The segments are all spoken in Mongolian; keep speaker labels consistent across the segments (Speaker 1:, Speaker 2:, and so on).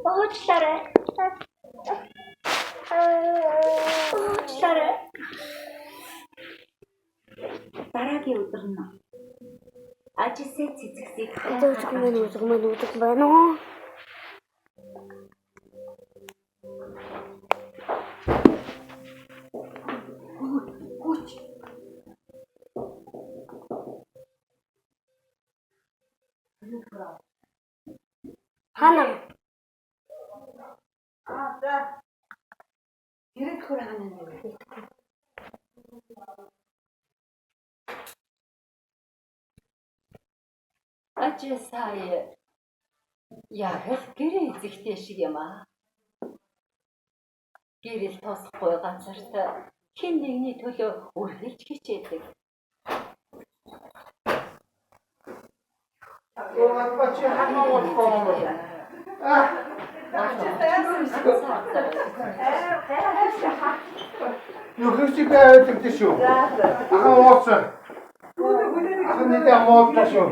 Speaker 1: уучлаарай. Уучлаарай. Дараагийн өдөр нь ажисээ цэцэгсийг
Speaker 2: үзэх байна уу?
Speaker 1: Хүч.
Speaker 2: Хана.
Speaker 1: За. Хэрэг хураагаана нэ. Ажисаа яг л гэрээ эзэгтэй шиг юм аа. Гэрэл тосхгүй газарт хэн нэгний төлөө үргэлж хичээдэг.
Speaker 3: Бачи ханаа болов. Юхэрчиг авдаг шүү. Ахаа ууцсан. Ахаа нэгэн муудаа шүү.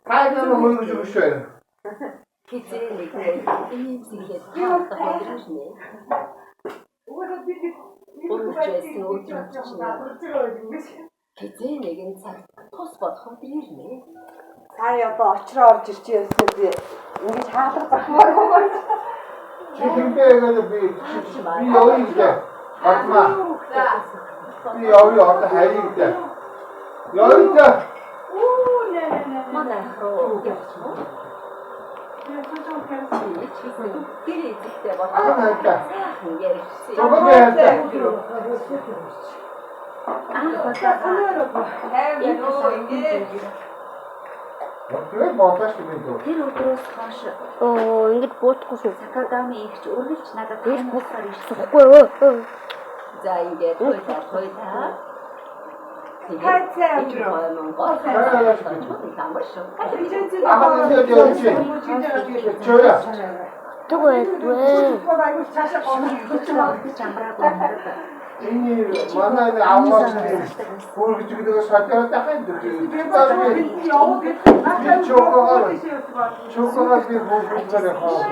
Speaker 3: Хайнаа мөрөж өгшөө.
Speaker 1: Хизээнийг энэ зүйлээ таах хэрэгтэй нэ. Өөрөөсөө өдрөж хизээнийг энэ цаг тус болох юм нэ.
Speaker 4: Та одоо очроо орж ирж байсан би ингэж хаалга захмаар байна.
Speaker 3: Чи хинтэйгээ би явъя гэдэг. Батма. Би явъя одоо хайр гэдэг. Явъя.
Speaker 1: Манай хоо гэрээ эзэгтэй болох. Сайхан ярьсан.
Speaker 3: Тэр бодож байна.
Speaker 1: Тэр өдрөөс хойш
Speaker 2: Ингэж буутахгүй шүү.
Speaker 1: Сакагами ихч үргэлж надад хэмсээр ирсэн.
Speaker 2: Тэгэхгүй өө.
Speaker 1: За ингээд хойлоо.
Speaker 4: Хайцаа.
Speaker 3: Ахаа нэг явж. Чоя.
Speaker 2: Тэгвэл
Speaker 3: Энэ манай аваад бүргэж гэдэг шатараа дахин чоколад би бүжгээр хаа.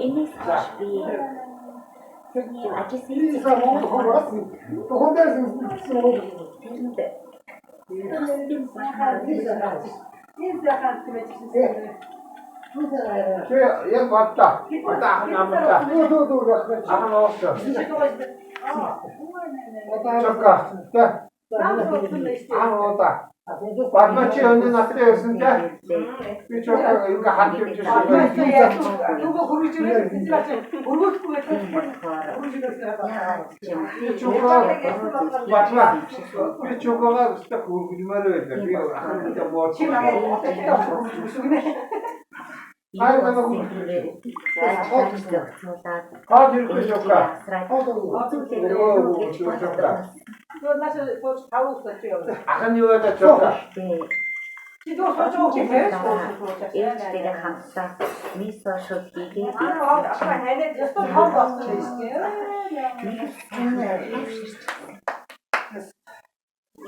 Speaker 1: Энэс хойш би тэрний ажисээ
Speaker 3: Яг батта. Батта хамаата. Ахаа оосоо. Чока. Та. Аа. Батма чи өнөө наттай байсан те. Би чока ингээ хат юм чи.
Speaker 4: Нөгөө хөрөж ирээд өргөхгүй
Speaker 3: Батма. Би чокага өстө хөргөлмөр байдаг. Би ахаа нэг мод. Ай манай хаа дэргүй чока. Ахын юу вэ чока?
Speaker 1: ээлжтэйгээ хамтдаа мисо шууд хийгээд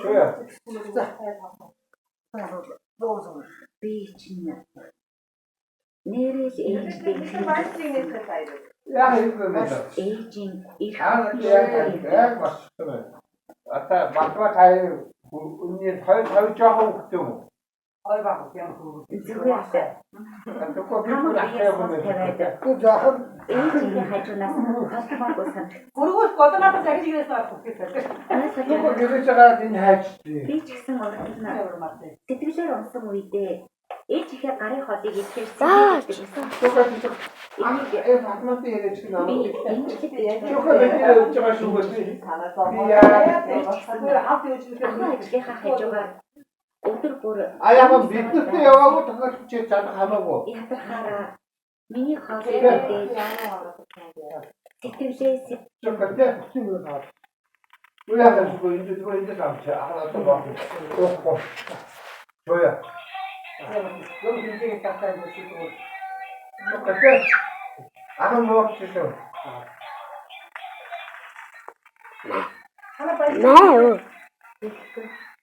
Speaker 3: Чоя.
Speaker 1: би чинь нэрэл ээлжтэй
Speaker 3: Яг юм байна.
Speaker 1: ээжийн их
Speaker 3: Яг бас байна. Ата батма тай үнийн хоёр жоохон хөвгтэй юм.
Speaker 4: ой баг юм.
Speaker 1: зүгээр
Speaker 3: Тэгэхгүй би бүр ахтай юм байна.
Speaker 1: Гү жоохон ээжийн хажуунаас халтмаагүй санагдав.
Speaker 4: Өргөж годоноо загж ирээс орох гэсэн.
Speaker 3: Тэгэхгүй гэрэж байгаа энэ хайч.
Speaker 1: Би ч гэсэн урднаа сэтгэлээр унсан үедээ ээж ихээ гарын хотыг идэхээс
Speaker 3: Энийг батматай яриач гэнэ.
Speaker 1: би эмчлэг
Speaker 3: Чөөхөө бидний явж байгаа шүү дээ.
Speaker 4: Хавд юуж
Speaker 1: ажлынхаа хажуугаар өдөр бүр
Speaker 3: Аяга биднэртэй яваагүй тохиолч чи чадах хамаагүй.
Speaker 1: ядархаараа миний хоолыг идээд сэтгэлээс
Speaker 3: Чөөхөө Уяа гэж энэ самч ахаа тоо. Охо. Чоя.
Speaker 4: Юу хийгээ тахтай юм.
Speaker 3: Чөөхөө. Ахаа мууч шүү.
Speaker 4: Хана бай.
Speaker 2: Наа.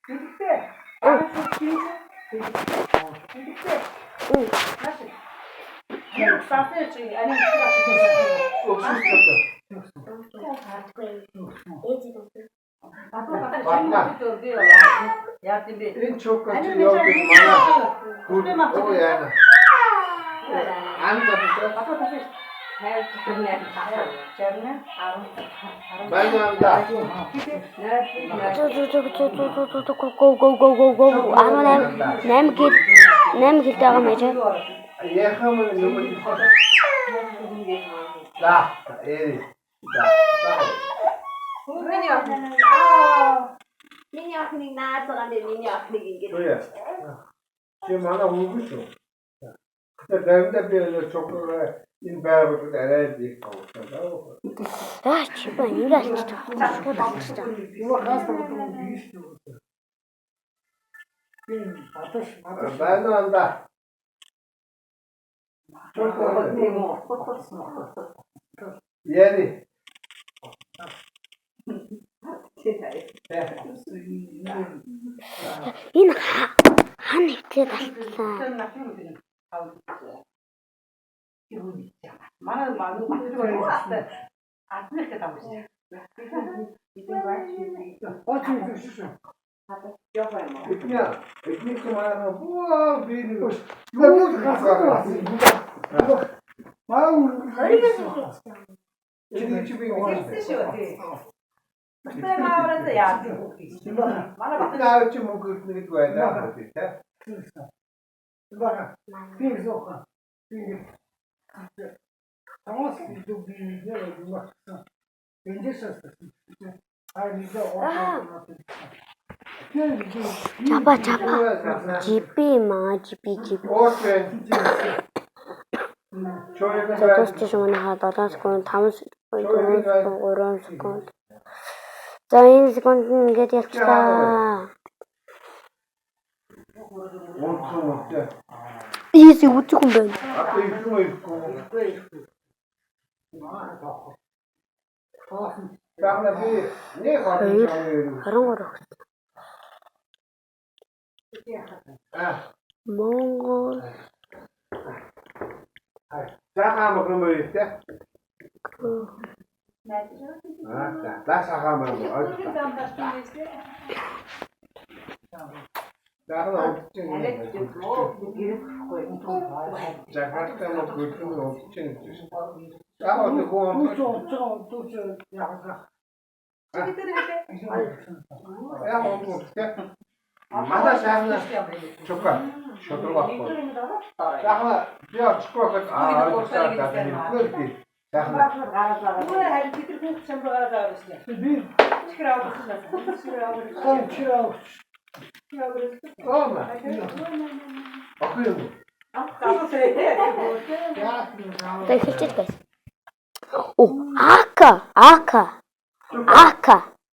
Speaker 4: Тэгтээ.
Speaker 3: Энэ чоколад яваад манай оо яана. Амтаа Баянда.
Speaker 2: Go. 8 гэлтэй байгаа юм яаж?
Speaker 3: Яхам нүмер. Да, эри. Да.
Speaker 1: Миний охиныг наад байгаа нэ миний охиныг ингэж.
Speaker 3: Үе. Чи манай хүүхэн шүү. Тэгээд давда би чоколад энэ байгаад арай их
Speaker 2: Аа чи ба ингээд шууд алчаа.
Speaker 3: Баянда. Яри.
Speaker 2: Энэ хан итлээд алцсан.
Speaker 3: Этник манай боо би нэг юу чи би манай чи мөнгө нэг байна
Speaker 2: Чапа. GP.
Speaker 3: Окей.
Speaker 2: Зодос шуна ха 7 секунд 5 секунд 3 секунд. За энэ секунд ингээд явчихлаа. Ийс үтэх юм байна.
Speaker 3: Тахна би нэг
Speaker 2: Харангуй. Монгол.
Speaker 3: Сахаа мөгмөйтэй. Сахаа мөгмөй. Тахна Мата шахна чока шодрог. Шахна биа чоколад Шахна.
Speaker 2: Тэхэлчээд guys. Ака.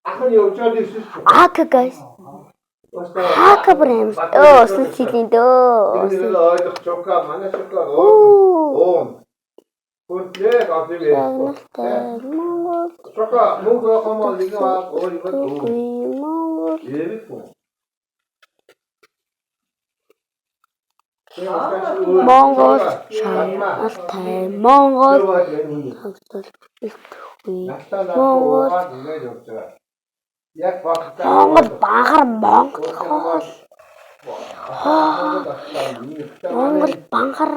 Speaker 3: Ахын явуулаад ирсэн.
Speaker 2: Ака guys. Ака брэм. Сүлжилийн дөө.
Speaker 3: Энэ ойлгох чока манай чока оо. Хүнлээ авдивээ.
Speaker 2: Монгол.
Speaker 3: Чока мөнгө хомоо лигаа өөрийгөө
Speaker 2: Монгол.
Speaker 3: Ерикөө.
Speaker 2: Монгол. Шалтай Монгол. Монгол.
Speaker 3: Яг багтаа
Speaker 2: Монгол багар Монгол. Монгол багар.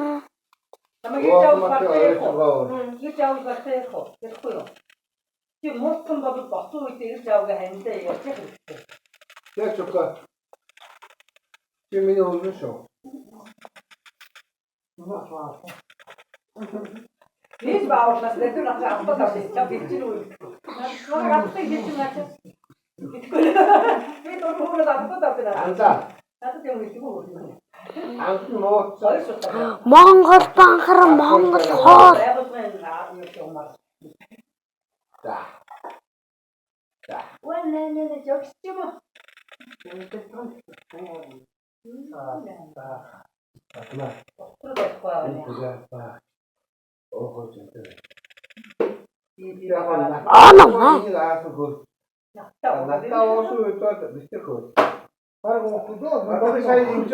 Speaker 3: Яг чока. Чи миний өвлөн шүү.
Speaker 4: Biz bağırsak ne tür akşam da geçir uyur. Nasıl geçir maçı? Bir doğru da da da.
Speaker 3: Анзаа.
Speaker 4: Надад юм хэлдэг үү?
Speaker 3: Анх нь нууц.
Speaker 2: Монгол багар Монгол хоол.
Speaker 3: За.
Speaker 1: Нэ жогч юм уу?
Speaker 3: Надад оосоо өдөөд бистэх хөө. Харин гоо. Надад сая энэ